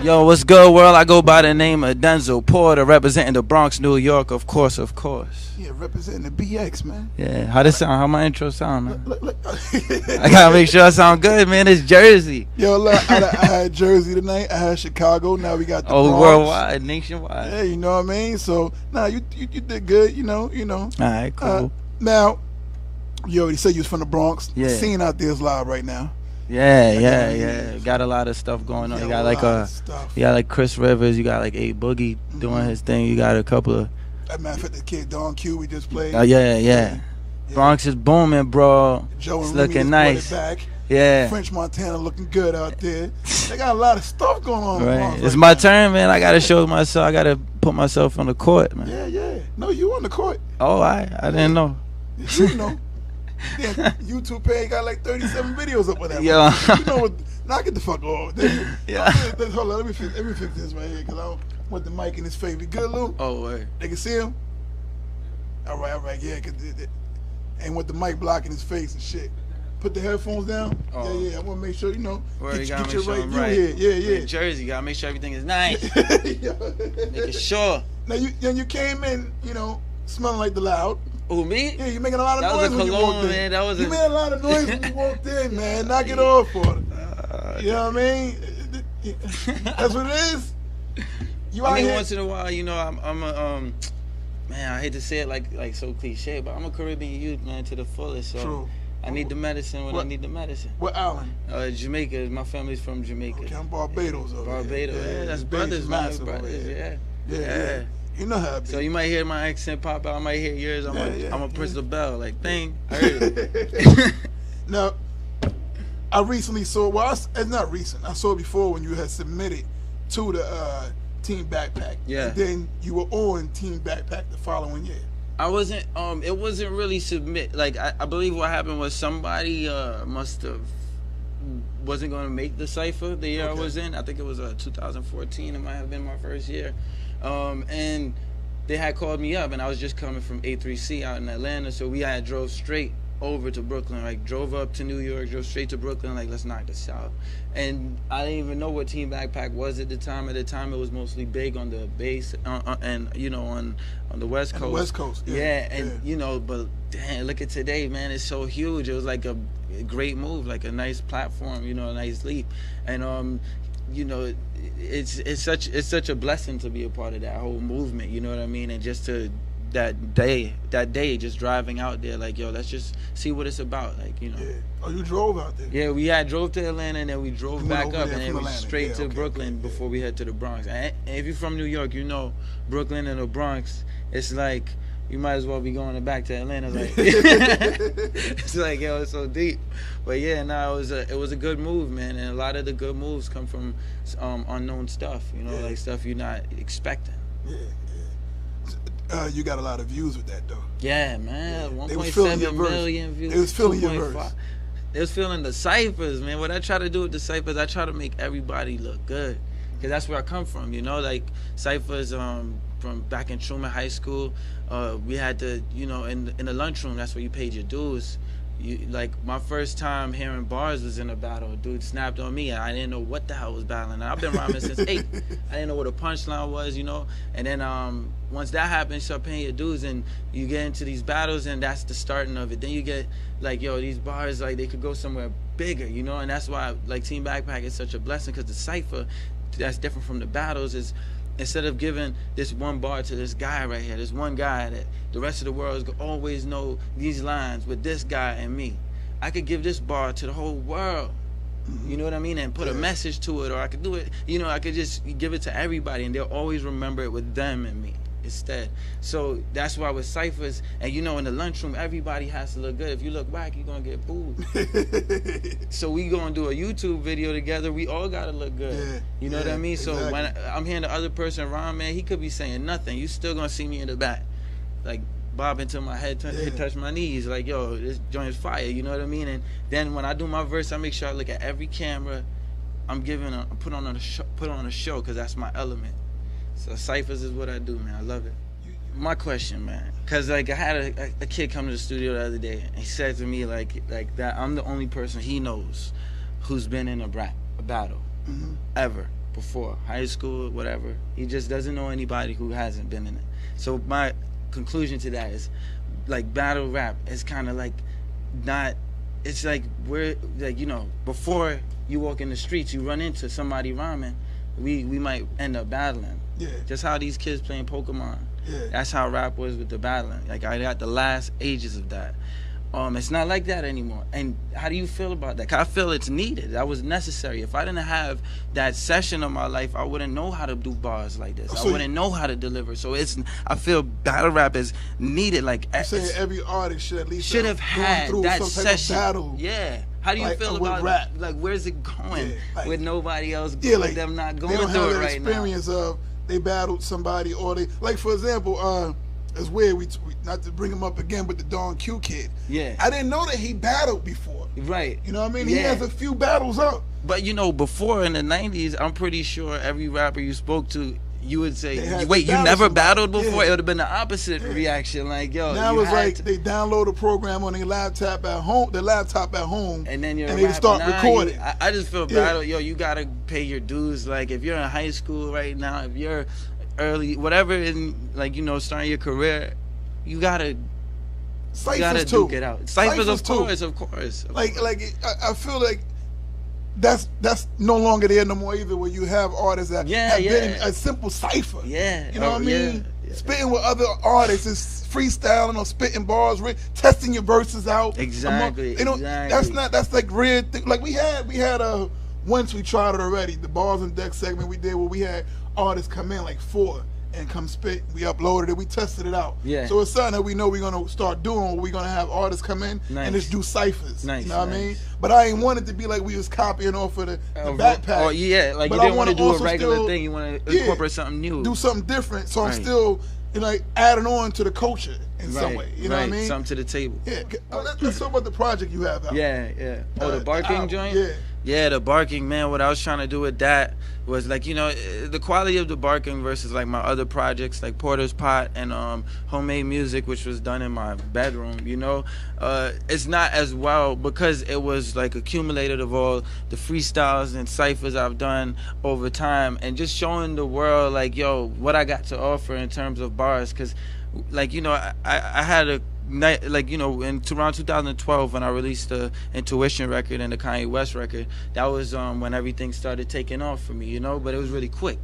Yo, what's good, world? I go by the name of Denzel Porter, representing the Bronx, New York, of course, of course. Yeah, representing the BX, man. Yeah, how this sound? How my intro sound, man? Look. I gotta make sure I sound good, man. It's Jersey. Yo, look, I had Jersey tonight. I had Chicago. Now we got the Bronx. Worldwide, nationwide. Yeah, you know what I mean? So, you did good, you know. All right, cool. Now, you already said you was from the Bronx. Yeah. The scene out there is live right now. Yeah. Got a lot of stuff going on. You got like Chris Rivers. You got like A Boogie doing his thing. You got a couple of. That matter of fact, the kid Don Q we just played. Yeah. Bronx is booming, bro. Joe it's and looking nice. Back. Yeah. French Montana looking good out there. They got a lot of stuff going on. Right. It's my turn, man. I gotta show myself. I gotta put myself on the court, man. Yeah. No, you on the court. Oh, I didn't know. You know. Yeah, YouTube page got like 37 videos up on that. Yeah. You know what? Knock it the fuck off. Yeah. Hold on, let me fix this right here because I don't want the mic in his face. We good, Lou? Oh, wait. They can see him? All right, yeah. And with the mic blocking his face and shit. Put the headphones down. Oh. Yeah. I want to make sure, get your sure right I'm view right. here. Yeah. Jersey, gotta make sure everything is nice. Yeah. Making sure. Now, you came in, smelling like the Loud. Who, me? Yeah, you making a lot of that noise was a when cologne, you walked in. man. You made a lot of noise when you walked in, man. Knock it off for it. You know what I mean? That's what it is. Once in a while, I'm a man. I hate to say it like so cliche, but I'm a Caribbean youth, man, to the fullest. So True. I need the medicine when I need the medicine. What island? Jamaica. My family's from Jamaica. Okay, I'm Barbados. Barbados. Yeah, that's brothers, man. Brothers. Yeah. You know how it be. So you might hear my accent pop out. I might hear yours. I'm a press the bell. Like, dang, I heard it. Now, I recently saw. Well, it's not recent. I saw it before when you had submitted to the Team Backpack. Yeah. And then you were on Team Backpack the following year. I wasn't. It wasn't really submit. Like, I believe what happened was somebody wasn't going to make the cipher the year I was in. I think it was 2014. It might have been my first year. And they had called me up, and I was just coming from A3C out in Atlanta, so we had drove straight over to Brooklyn, like drove up to New York, drove straight to Brooklyn, like let's knock this out. And I didn't even know what Team Backpack was at the time. At the time, it was mostly big on the base and on the West Coast. The West Coast, but damn, look at today, man, it's so huge. It was like a great move, like a nice platform, a nice leap, and it's such a blessing to be a part of that whole movement, you know what I mean? And just to that day just driving out there, like, yo, let's just see what it's about, like, Yeah. Oh, you drove out there? Yeah, we drove to Atlanta, and then we drove back up, and then we straight to Brooklyn before we head to the Bronx. And if you're from New York, Brooklyn and the Bronx, it's like you might as well be going back to Atlanta. Like, it's like, yo, it's so deep. But yeah, it was a good move, man. And a lot of the good moves come from unknown stuff, like stuff you're not expecting. Yeah. You got a lot of views with that, though. Yeah, man. 1.7 million views. It was feeling your verse. It was feeling the Cyphers, man. What I try to do with the Cyphers, I try to make everybody look good. Because that's where I come from, like Cyphers from back in Truman High School. We had to, in the lunchroom, that's where you paid your dues. Like, my first time hearing bars was in a battle. A dude snapped on me, and I didn't know what the hell was battling. I've been rhyming since 8. I didn't know what a punchline was, And then once that happened, you start paying your dues, and you get into these battles, and that's the starting of it. Then you get, like, yo, these bars, like, they could go somewhere bigger, And that's why, like, Team Backpack is such a blessing, because the cipher that's different from the battles is, instead of giving this one bar to this guy right here, this one guy that the rest of the world is always know these lines with this guy and me, I could give this bar to the whole world. You know what I mean? And put a message to it, or I could do it, I could just give it to everybody, and they'll always remember it with them and me instead. So that's why with Cyphers, and in the lunchroom, everybody has to look good. If you look whack, you're going to get booed. So we going to do a YouTube video together. We all got to look good. You know what I mean? So when I'm hearing the other person rhyme, man, he could be saying nothing. You still going to see me in the back, like, bobbing to my head, touch my knees, like, yo, this joint is fire, you know what I mean? And then when I do my verse, I make sure I look at every camera. I'm put on a show, because that's my element. So Cyphers is what I do, man. I love it. My question, man, because like I had a kid come to the studio the other day, and he said to me like that I'm the only person he knows who's been in a battle ever. before high school, whatever. He just doesn't know anybody who hasn't been in it. So my conclusion to that is, like, battle rap is kind of like not. It's like we're like, you know, before you walk in the streets, you run into somebody rhyming, we might end up battling. Yeah. Just how these kids playing Pokemon. Yeah. That's how rap was with the battling. Like, I got the last ages of that. It's not like that anymore. And how do you feel about that? 'Cause I feel it's needed. That was necessary. If I didn't have that session of my life, I wouldn't know how to do bars like this. So I wouldn't know how to deliver. So I feel battle rap is needed. Like, I'm saying every artist should at least have had through that some session. type of battle. Yeah. How do you like, feel with about rap? Like, where's it going? Yeah, like, with nobody else, like, them not going they don't through have it that right now. experience of they battled somebody, or they, like, for example, it's weird, we not to bring him up again, but the Don Q kid. Yeah. I didn't know that he battled before. Right. You know what I mean? Yeah. He has a few battles up. But, you know, before in the 90s, I'm pretty sure every rapper you spoke to, you would say, had wait, to you battle never somebody. battled before? Yeah. It would have been the opposite reaction. Like, yo, Now you it's had like to. they download a program on their laptop at home, And then you're and a they rapper. start Nah, recording. I just feel Yeah. battle. Yo, you got to pay your dues. Like, if you're in high school right now, if you're early, whatever, in, like, you know, starting your career, you got to Cyphers too. duke it out. Cyphers, of too. course, of course. I feel like that's no longer there no more either, where you have artists that have been in a simple cipher. Yeah. You know what I mean? Yeah. Spitting with other artists is freestyling or spitting bars, testing your verses out. Exactly. You know, exactly. that's like weird thing. Like we had once we tried it already, the bars and deck segment we did where we had artists come in like 4 and come spit. We uploaded it, we tested it out. Yeah. So it's something that we know we're gonna start doing. We're gonna have artists come in and just do ciphers. Nice. You know what I mean? But I ain't want it to be like we was copying off of the backpack. Oh yeah, like But you I didn't want to do a also regular still- thing. You want to yeah, incorporate something new. do something different. So I'm Right. still, you know, like adding on to the culture in some way. You know what I mean? Something to the table. Yeah. Let's talk about the project you have out. Yeah. Oh, the barking album, joint? Yeah. Yeah, the barking, man. What I was trying to do with that was, like, you know, the quality of the barking versus like my other projects like Porter's Pot and Homemade Music, which was done in my bedroom, you know, it's not as well because it was like accumulated of all the freestyles and ciphers I've done over time, and just showing the world, like, yo, what I got to offer in terms of bars. Because, like, you know, I had a night, like, you know, in around 2012 when I released the Intuition record and the Kanye West record. That was when everything started taking off for me, you know, but it was really quick.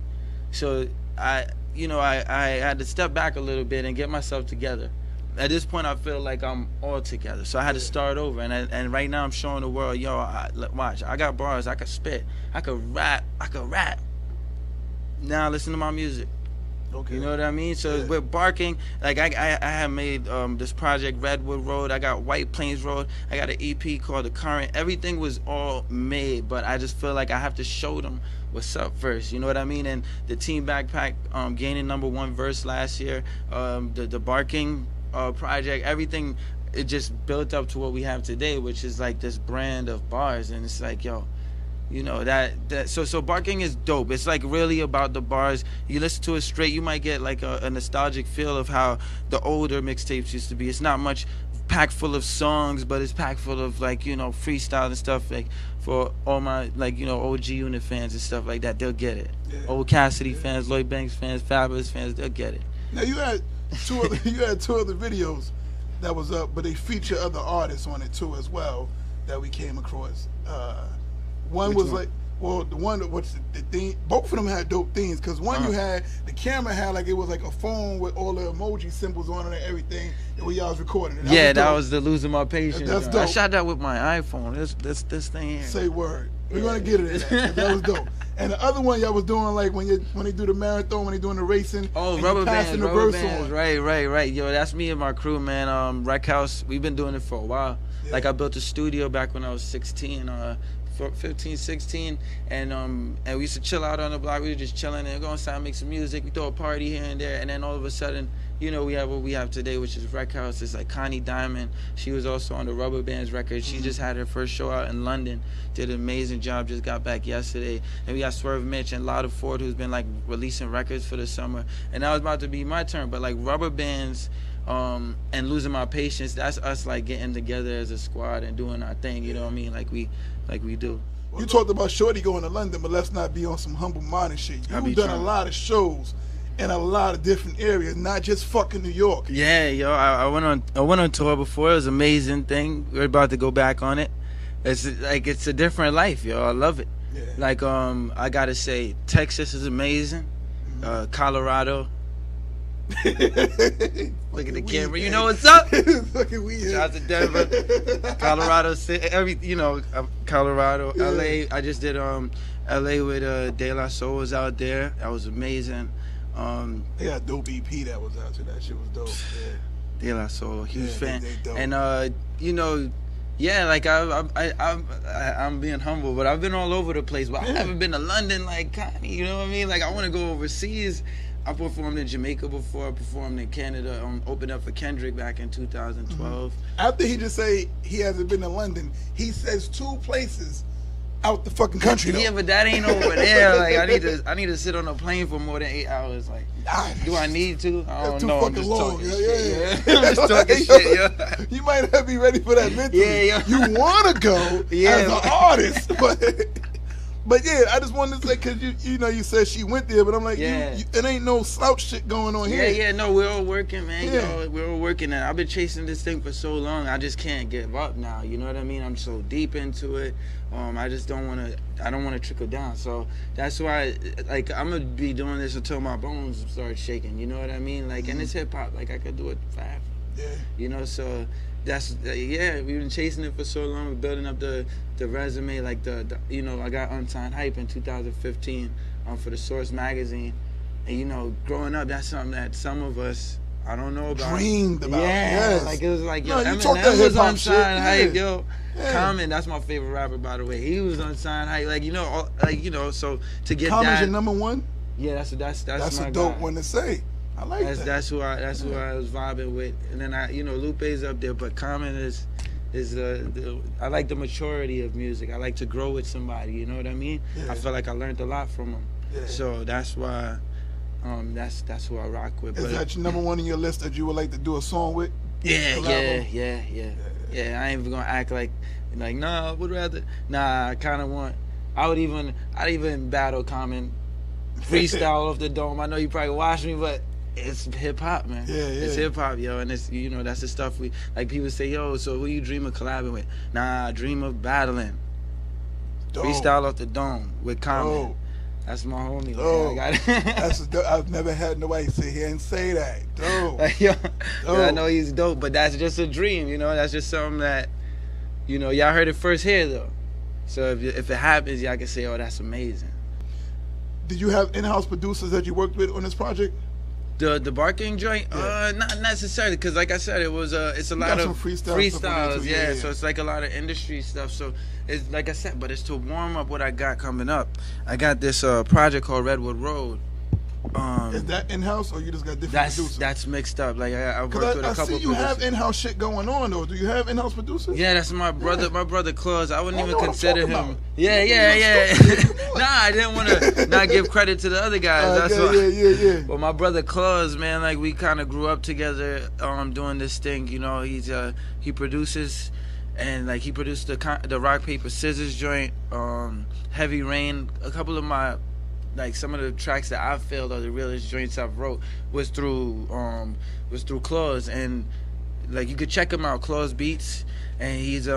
So I had to step back a little bit and get myself together. At this point, I feel like I'm all together. So I had to start over, and right now I'm showing the world, yo, watch, I got bars, I could spit, I could rap. Now listen to my music. Okay. You know what I mean? So with barking, like I have made this project Redwood Road. I got White Plains Road. I got an EP called The Current. Everything was all made, but I just feel like I have to show them what's up first. You know what I mean? And the Team Backpack gaining #1 verse last year. The barking project. Everything, it just built up to what we have today, which is like this brand of bars. And it's like, yo, you know, so barking is dope. It's like really about the bars. You listen to it straight, you might get like a nostalgic feel of how the older mixtapes used to be. It's not much packed full of songs, but it's packed full of, like, you know, freestyle and stuff. Like for all my, like, you know, OG Unit fans and stuff like that, they'll get it. Yeah. Old Cassidy fans, Lloyd Banks fans, Fabulous fans, they'll get it. Now you had two other videos that was up, but they feature other artists on it too as well that we came across. One Which was one? like, well, the one that what's the theme? Both of them had dope themes, because one you had, the camera had like, it was like a phone with all the emoji symbols on it and everything that we y'all was recording. And That was the Losing My Patience. That's I dope. shot that with my iPhone. This thing here. Say word. We're gonna get it in that. That was dope. And the other one y'all was doing, like when they do the marathon, when they doing the racing. Oh, and rubber you bands, passing the rubber verse bands. on. Right. Yo, that's me and my crew, man. Rec House, we've been doing it for a while. Yeah. Like, I built a studio back when I was 16, 15, 16, and we used to chill out on the block. We were just chilling and go inside, make some music. We throw a party here and there, and then all of a sudden, you know, we have what we have today, which is Rec House. It's like Connie Diamond. She was also on the Rubber Bands record. She just had her first show out in London. Did an amazing job. Just got back yesterday. And we got Swerve Mitch and Lotta Ford, who's been like releasing records for the summer. And now it's about to be my turn. But like Rubber Bands and Losing My Patience, that's us like getting together as a squad and doing our thing. You know what I mean? Like we do. You talked about Shorty going to London, but let's not be on some humble minded shit. You've done a lot of shows in a lot of different areas, not just fucking New York. Yeah, yo, I went on tour before. It was an amazing thing. We're about to go back on it. It's a different life, yo. I love it. Yeah. Like I gotta say, Texas is amazing. Colorado. Look at the camera. You know what's up? Shout out to Denver, Colorado, Colorado, yeah. LA. I just did LA with De La Soul was out there. That was amazing. They got a dope EP that was out there. That shit was dope. Yeah. De La Soul, huge fan. They dope. And yeah, like I'm being humble, but I've been all over the place. But I haven't been to London like Connie. You know what I mean? Like I want to go overseas. I performed in Jamaica before. I performed in Canada. Opened up for Kendrick back in 2012. After he just say he hasn't been to London, he says 2 places out the fucking country. Though. Yeah, but that ain't over there. Like I need to sit on a plane for more than 8 hours. Like, do I need to? I don't know. I'm just talking shit. Yeah. I'm just talking shit. Yeah. You might not be ready for that mentally. Yeah. You want to go as an artist, but yeah, I just wanted to say because you said she went there, but I'm like, it ain't no slouch shit going on here. Yeah, no, we're all working, man. Yeah. We're all working, and I've been chasing this thing for so long. I just can't give up now. You know what I mean? I'm so deep into it. I just don't want to. I don't want to trickle down. So that's why, like, I'm gonna be doing this until my bones start shaking. You know what I mean? Like, and it's hip hop. Like, I could do it forever. Yeah. You know, so. We've been chasing it for so long. We're building up the resume, like I got Unsigned Hype in 2015 for the Source magazine, and growing up, that's something that some of us I don't know about. Dreamed about. Yeah, yes. Like it was like you Eminem was Unsigned Hype, Yeah. Common, that's my favorite rapper, by the way. He was Unsigned Hype, so to get Common's your number one. Yeah, that's my a dope guy. one to say. I like that. That's who I was vibing with, and then Lupe's up there, but Common is I like the maturity of music. I like to grow with somebody. You know what I mean? Yeah. I feel like I learned a lot from him. Yeah. So that's why, that's who I rock with. Is that your number one in your list that you would like to do a song with? Yeah. I ain't even gonna act like nah. I would rather. Nah, I kind of want. I'd even battle Common, freestyle off the dome. I know you probably watch me, but. It's hip hop, man. Yeah. It's hip hop, yo, and it's that's the stuff we like. People say, yo, so who you dream of collabing with? Nah, I dream of battling. Dope. Freestyle off the dome with Common. Dope. That's my homie. Dope. I got I've never had nobody sit here and say that. Dope. Yo, I know he's dope, but that's just a dream, That's just something that, y'all heard it first here though. So if it happens, y'all can say, oh, that's amazing. Did you have in-house producers that you worked with on this project? The barking joint, not necessarily, because like I said, it's a lot of freestyles, yeah. So it's like a lot of industry stuff. So it's like I said, but it's to warm up what I got coming up. I got this project called Redwood Road. Is that in-house or you just got different producers? That's mixed up. Like I worked with a couple. I see you have in-house shit going on though. Do you have in-house producers? Yeah, that's my brother. Yeah. My brother Claus. I wouldn't even consider him. About. Yeah. Nah, I didn't want to not give credit to the other guys. Yeah. Well, my brother Claus, man, like we kind of grew up together, doing this thing. He produces, and like he produced the Rock Paper Scissors joint, Heavy Rain, a couple of my. Like some of the tracks that I felt are the realest joints I've wrote was through Claus, and like you could check him out, Claus Beats, and he's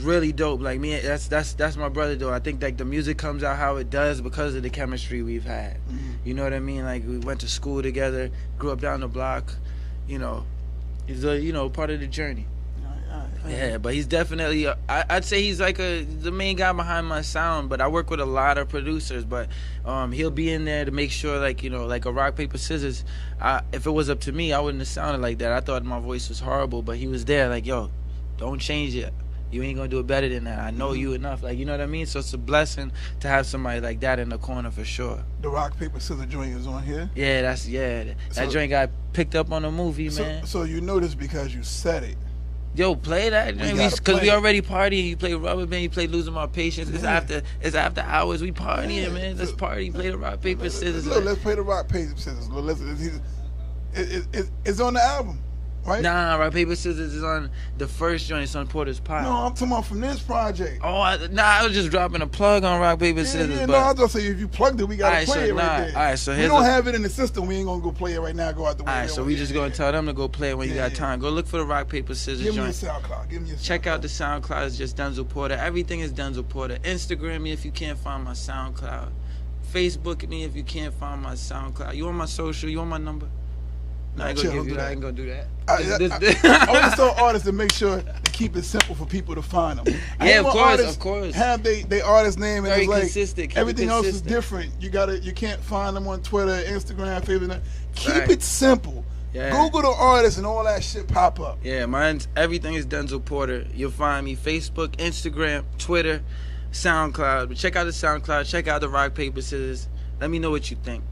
really dope. Like me, that's my brother though. I think like the music comes out how it does because of the chemistry we've had. Mm-hmm. You know what I mean? Like we went to school together, grew up down the block. He's part of the journey. Yeah, but he's definitely, I'd say he's like the main guy behind my sound, but I work with a lot of producers, but he'll be in there to make sure, like a Rock, Paper, Scissors, if it was up to me, I wouldn't have sounded like that. I thought my voice was horrible, but he was there like, yo, don't change it. You ain't gonna do it better than that. I know you enough. Like, you know what I mean? So it's a blessing to have somebody like that in the corner for sure. The Rock, Paper, Scissors joint is on here? Yeah, that joint got picked up on a movie, man. So you know this because you said it. Yo, play that, because we already partying. You play Rubber Band, you play Losing My Patience. It's after hours. We partying, man. Let's party. Play the Rock, Paper, Scissors. Look, let's play the Rock, Paper, Scissors. It's on the album. right? Nah, rock paper scissors is on the first joint. It's on Porter's Pile. No, I'm talking about from this project. Oh, I was just dropping a plug on rock paper scissors. Yeah, but no, I was gonna say if you plugged it, we gotta Alright, play so it right nah, there. alright, so we here's don't a- have it in the system. We ain't gonna go play it right now. Go out the way. all right, so we just gonna tell them to go play it when you Yeah, got yeah. time. Go look for the rock paper scissors Give me your joint. SoundCloud. Give me your Check out the SoundCloud. SoundCloud. It's just Denzel Porter. Everything is Denzel Porter. Instagram me if you can't find my SoundCloud. Facebook me if you can't find my SoundCloud. You want my social? You want my number? No, I ain't gonna Chill, give you do that. that. I ain't gonna do that. I always tell artists to make sure to keep it simple for people to find them. Yeah, of course. Have they artist name and Very it's like consistent. Keep it everything else is consistent. different. You can't find them on Twitter, Instagram, Facebook. Keep Right. it simple. Yeah. Google the artist and all that shit pop up. Yeah, mine's everything is Denzel Porter. You'll find me Facebook, Instagram, Twitter, SoundCloud. But check out the SoundCloud. Check out the rock paper scissors. Let me know what you think.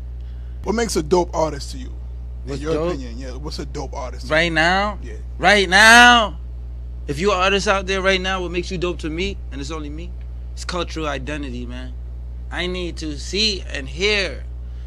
What makes a dope artist to you? In What's your dope? opinion, yeah. What's a dope artist? to Right now, you? Yeah. right now, if you're an artist out there right now, what makes you dope to me, and it's only me, it's cultural identity, man. I need to see and hear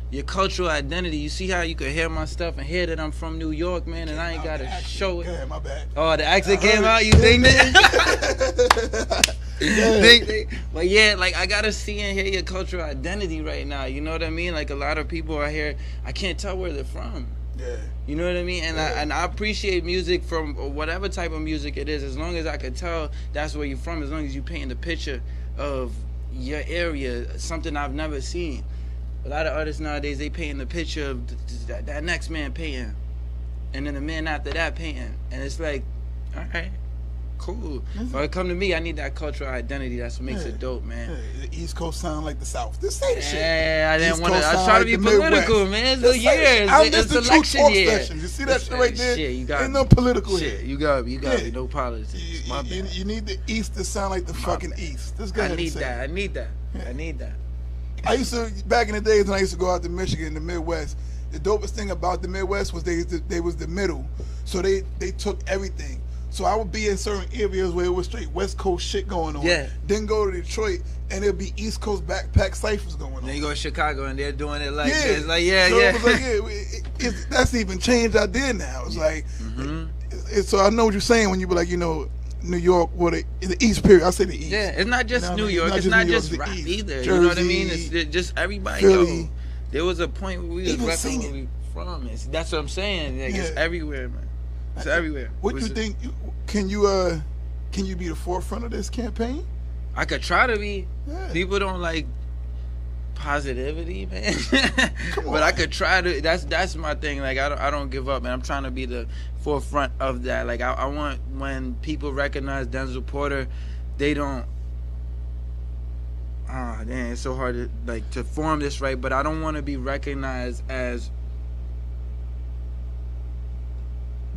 your cultural identity. You see how you can hear my stuff and hear that I'm from New York, man, and I ain't gotta show it. Yeah, my bad. Oh, the accent I heard came it. out. You think that? Yeah. But yeah, like I gotta see and hear your cultural identity right now. You know what I mean? Like a lot of people are here, I can't tell where they're from. Yeah. You know what I mean? And Yeah. I appreciate music from whatever type of music it is, as long as I can tell that's where you're from. As long as you paint the picture of your area, something I've never seen. A lot of artists nowadays, they paint the picture of that next man painting, and then the man after that painting, and it's like, all right, cool. But come to me, I need that cultural identity. That's what makes it dope, man. Yeah, the East Coast sound like the South. Just say the shit. Yeah, I didn't East want to. Coast I was sound trying to like be the Midwest. political, man. It's Just a say year. it. I'm It's just the election True Talk year. Sessions. You see that shit right there? Shit, you got Ain't me. no political Shit, here. you got me. Yeah. No politics. My bad. You need the East to sound like the fucking bad. East. Just go I ahead and need say that. it. I need that. I need that. I used to, back in the days when I used to go out to Michigan, the Midwest, the dopest thing about the Midwest was they was the middle. So they took everything. So I would be in certain areas where it was straight West Coast shit going on. Yeah. Then go to Detroit and it'd be East Coast backpack ciphers going on. Then you go to Chicago and they're doing it like Yeah. this. Like, yeah, so yeah. It was like, that's even changed I did now. It's like, so I know what you're saying when you be like, you know, New York, the East period. I say the East. Yeah, it's not just You know New what I mean? York. It's not New York, just the rap East. either. Jersey, You know what I mean? It's just everybody. Philly. Yo, there was a point where we was Even repping singing. where we from. That's what I'm saying. Like, it's Yeah. everywhere, man. It's everywhere. What you think? Can you be the forefront of this campaign? I could try to be. Yeah. People don't like positivity, man. Come But I on. could try to. That's my thing. Like I don't give up, man. I'm trying to be the forefront of that. Like I want when people recognize Denzel Porter, they don't. Damn, it's so hard to form this right. But I don't want to be recognized as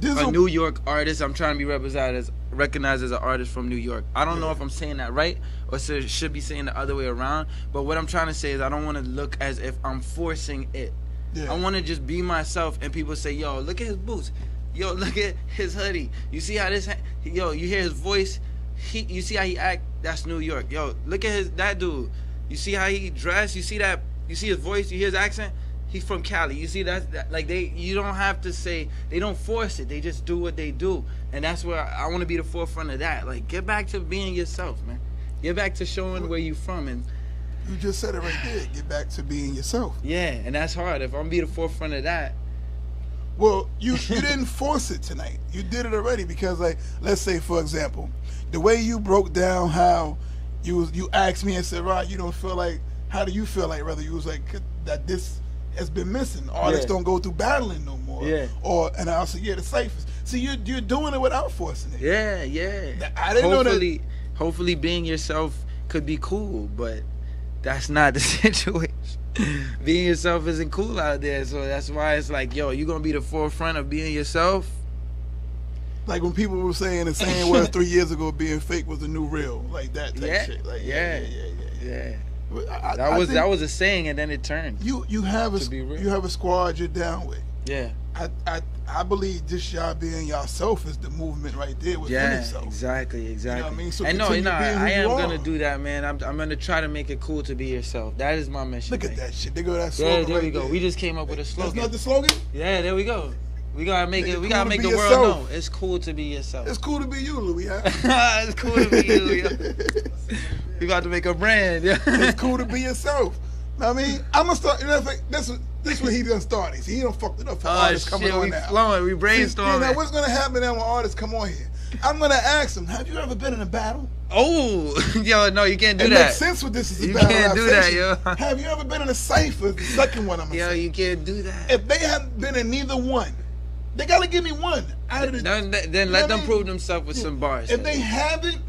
a New York artist. I'm trying to be recognized as an artist from New York. I don't know if I'm saying that right or should be saying the other way around. But what I'm trying to say is I don't want to look as if I'm forcing it. Yeah. I want to just be myself, and people say, "Yo, look at his boots. Yo, look at his hoodie. You see how this? Yo, you hear his voice. You see how he act? That's New York. Yo, look at that dude. You see how he dress? You see that? You see his voice? You hear his accent? He's from Cali. You see that like you don't have to say, they don't force it. They just do what they do. And that's where I want to be the forefront of that. Like, get back to being yourself, man. Get back to showing where you from. And You just said it right there. Get back to being yourself. yeah, and that's hard. If I'm gonna be the forefront of that. Well, you didn't force it tonight. You did it already because, like, let's say for example, the way you broke down how you asked me and said, "Rod, you don't feel like? How do you feel like? Rather, you was like that this has been missing. Artists don't go through battling no more. Yeah. And I said, the Cyphers. See, you're doing it without forcing it. Yeah, yeah. I didn't know that. Hopefully being yourself could be cool, but that's not the situation. Being yourself isn't cool out there, so that's why it's like, yo, you gonna be the forefront of being yourself. Like when people were saying the same word 3 years ago, being fake was the new real, like that type shit. Like yeah. I think That was a saying, and then it turned. You have a squad you're down with. Yeah. I believe just y'all being yourself is the movement right there within itself. Exactly. You know what I mean? So I know, continue being who I am you are. gonna do that, man. I'm gonna try to make it cool to be yourself. That is my mission. Look at man. that shit. They go that Yeah, slogan. there we right go. there. We just came up with a slogan. That's not the slogan? Yeah, there we go. We gotta make it. We Cool gotta to make be the world yourself. know it's cool to be yourself. It's cool to be you, Louis. Huh? It's cool to be you. Yo. We got to make a brand. Yeah. It's cool to be yourself. I mean, I'm gonna start. You know, this what he done started. He done fucked it up for artists coming on we now. flowing. We brainstorming. Now what's gonna happen now when artists come on here? I'm gonna ask them, have you ever been in a battle? Oh, yo, no, you can't do It that. makes sense what this is You about. can't do that, yo. Have you ever been in a Cyphers? The second one I'm gonna Yo, say. you can't do that. If they haven't been in neither one, they gotta give me one out of the. Then let them prove themselves with some bars. If they haven't,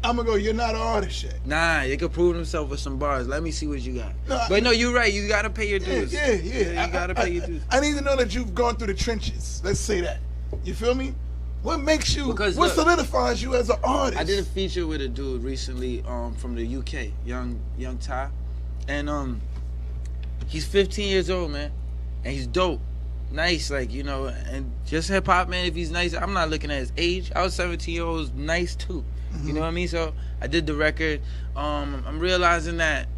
I'm gonna go, you're not an artist yet. Nah, they could prove themselves with some bars. Let me see what you got. No, But no, you're right. You gotta pay your dues. Yeah. You gotta pay your dues. I need to know that you've gone through the trenches. Let's say that. You feel me? What makes you? Because what look, solidifies you as an artist? I did a feature with a dude recently, from the UK, young Ty, and he's 15 years old, man, and he's dope, nice, like, you know, and just hip hop, man. If he's nice, I'm not looking at his age. I was 17 years old, nice too. You know what I mean? So I did the record. I'm realizing that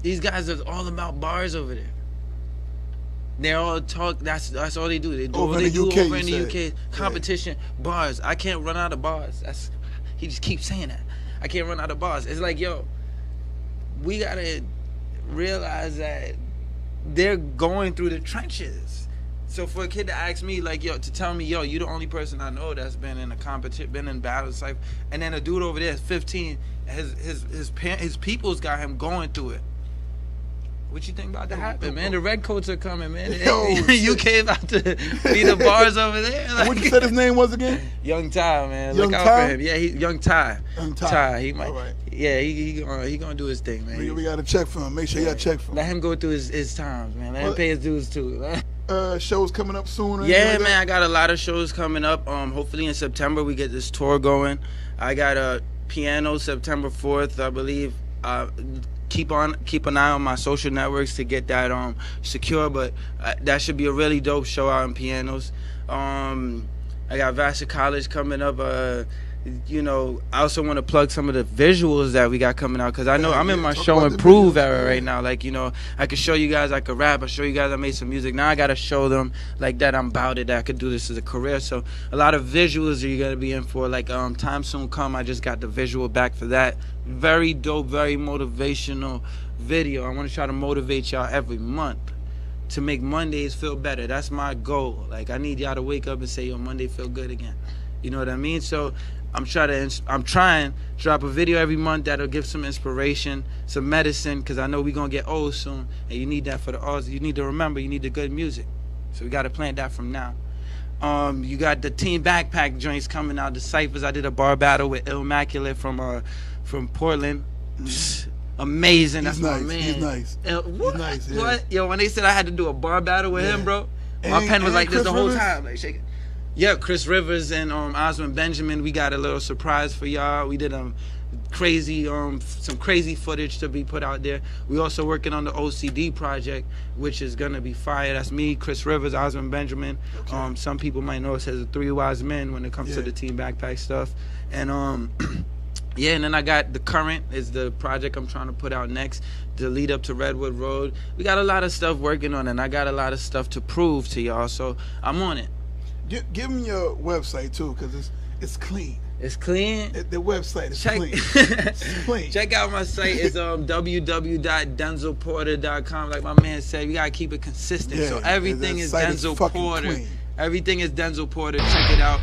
these guys are all about bars over there. They all talk. That's all they do. They do Over what in they the do UK, over in the you UK. said. Competition, bars. I can't run out of bars. He just keeps saying that. I can't run out of bars. It's like, yo, we gotta realize that they're going through the trenches. So for a kid to ask me, like, yo, to tell me, yo, you the only person I know that's been in a competition, been in battles, like, and then a dude over there is 15, his people's got him going through it. What you think about to happen, man? The Redcoats are coming, man. UK about to be the bars over there. Like, what you said his name was again? Young Ty, man. Young Look out Ty? for him. Yeah, Young Ty. Young Ty. He might. All right. Yeah, he gonna do his thing, man. We gotta check for him. Make sure you gotta check for him. Let him go through his times, man. Let him pay his dues too. Shows coming up soon. Yeah, man. I got a lot of shows coming up. Hopefully in September we get this tour going. I got a piano September 4th, I believe. Keep an eye on my social networks to get that secure, but that should be a really dope show out in pianos. I got Vassar College coming up. You know, I also want to plug some of the visuals that we got coming out, because I know I'm in my show and prove era right now. Like, you know, I could show you guys I could rap. I show you guys I made some music. Now I gotta show them like that I'm about it, that I could do this as a career. So a lot of visuals are you gonna be in for. Like Time Soon Come, I just got the visual back for that. Very dope, very motivational video. I want to try to motivate y'all every month to make Mondays feel better. That's my goal. Like, I need y'all to wake up and say, yo, Monday feel good again. You know what I mean? So I'm trying to drop a video every month that'll give some inspiration, some medicine, because I know we're going to get old soon, and you need that for the artists. You need to remember, you need the good music. So we got to plant that from now. You got the Team Backpack joints coming out, the Cyphers. I did a bar battle with Immaculate from Portland. Amazing. That's my man. He's nice. What? He's nice, yeah. What? Yo, when they said I had to do a bar battle with him, bro, my pen was like this the whole time, like shaking. Yeah, Chris Rivers and Osmond Benjamin, we got a little surprise for y'all. We did crazy some crazy footage to be put out there. We also working on the OCD project, which is gonna be fire. That's me, Chris Rivers, Osmond Benjamin. Okay. Some people might know us as the Three Wise Men when it comes to the Team Backpack stuff. And yeah, and then I got The Current is the project I'm trying to put out next, the lead up to Redwood Road. We got a lot of stuff working on, and I got a lot of stuff to prove to y'all, so I'm on it. Give them your website too, because it's clean. It's clean. The website is clean. It's clean. Check out my site. It's www.denzilporter.com. Like my man said, we gotta keep it consistent. So everything is Denzel Porter. Everything is Denzel Porter. Check it out.